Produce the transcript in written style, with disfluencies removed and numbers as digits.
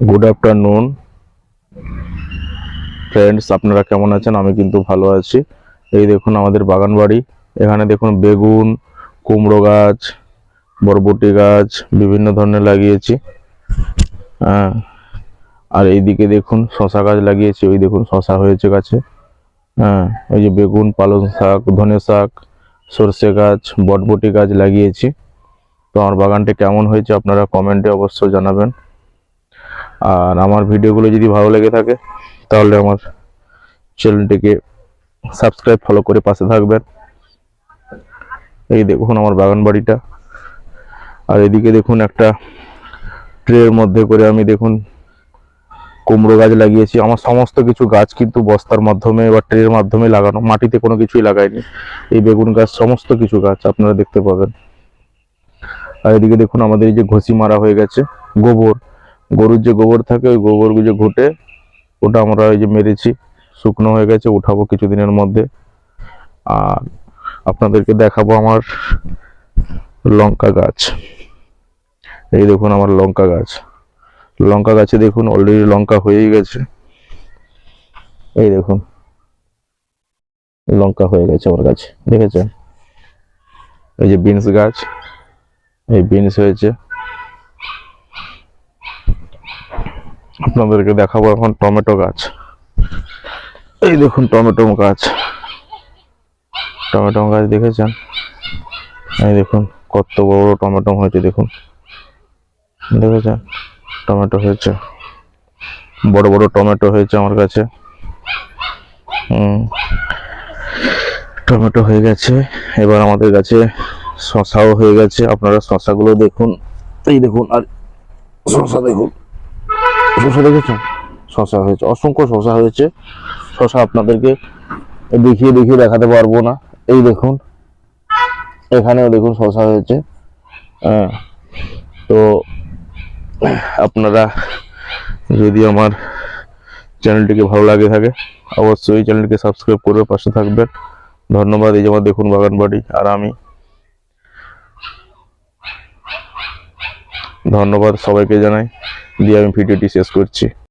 Good afternoon friends, আপনারা কেমন আছেন? আমি কিন্তু ভালো আছি। এই দেখুন আমাদের বাগান বাড়ি। এখানে দেখুন বেগুন, কুমড়ো গাছ, বরবটি গাছ বিভিন্ন ধরনের লাগিয়েছি। হ্যাঁ, আর এইদিকে দেখুন শশা গাছ লাগিয়েছি। ওই দেখুন শশা হয়েছে গাছে। হ্যাঁ, ওই যে বেগুন, পালং শাক, ধনে শাক, সর্ষে গাছ, বরবটি গাছ লাগিয়েছি। তো আমার বাগানটি কেমন হয়েছে আপনারা কমেন্টে অবশ্যই জানাবেন। আর আমার ভিডিওগুলো যদি ভালো লেগে থাকে তাহলে আমার চ্যানেলটিকে সাবস্ক্রাইব ফলো করে পাশে থাকবেন। এই দেখুন আমার বাগান বাড়িটা। আর এদিকে দেখুন একটা ট্রের মধ্যে করে আমি দেখুন কুমড়ো গাছ লাগিয়েছি। আমার সমস্ত কিছু গাছ কিন্তু বস্তার মাধ্যমে বা ট্রের মাধ্যমে লাগানো, মাটিতে কোনো কিছুই লাগাইনি। এই বেগুন গাছ, সমস্ত কিছু গাছ আপনারা দেখতে পাবেন। আর এদিকে দেখুন আমাদের এই যে ঘষি মারা হয়ে গেছে, গোবর, গরুর যে গোবর থাকে ওই গোবরগুলো যে ঘুটে ওটা আমরা ওই যে মেরেছি, শুকনো হয়ে গেছে, উঠাবো কিছুদিনের মধ্যে। আর আপনাদেরকে দেখাবো আমার লঙ্কা গাছ। এই দেখুন আমার লঙ্কা গাছ। লঙ্কা গাছে দেখুন অলরেডি লঙ্কা হয়েই গেছে। এই দেখুন লঙ্কা হয়ে গেছে আমার গাছে, দেখেছেন? এই যে বিনস গাছ, এই বিনস হয়েছে। আপনাদেরকে দেখাবো এখন টমেটো গাছ। এই দেখুন টমেটো গাছ, টমেটো গাছ দেখেছেন? এই দেখুন কত বড় টমেটো হয়েছে, দেখুন, দেখেছেন? টমেটো হয়েছে, বড় বড় টমেটো হয়েছে আমার কাছে। টমেটো হয়ে গেছে। এবার আমাদের কাছে শশাও হয়ে গেছে। আপনারা শশাগুলো দেখুন, এই দেখুন। আর শশা দেখুন, শশা দেখেছেন? শশা হয়েছে, অসংখ্য শশা হয়েছে। শশা আপনাদেরকে দেখিয়ে দেখিয়ে দেখাতে পারবো না। এই দেখুন এখানেও দেখুন শশা হয়েছে। হ্যাঁ, তো আপনারা যদি আমার চ্যানেলটিকে ভালো লাগে থাকে অবশ্যই চ্যানেলটিকে সাবস্ক্রাইব করে পাশে থাকবেন। ধন্যবাদ। এই যে আমার দেখুন বাগান বাড়ি। আর আমি ধন্যবাদ সবাইকে জানাই দিয়ে আমি ভিডিওটি শেষ করছি।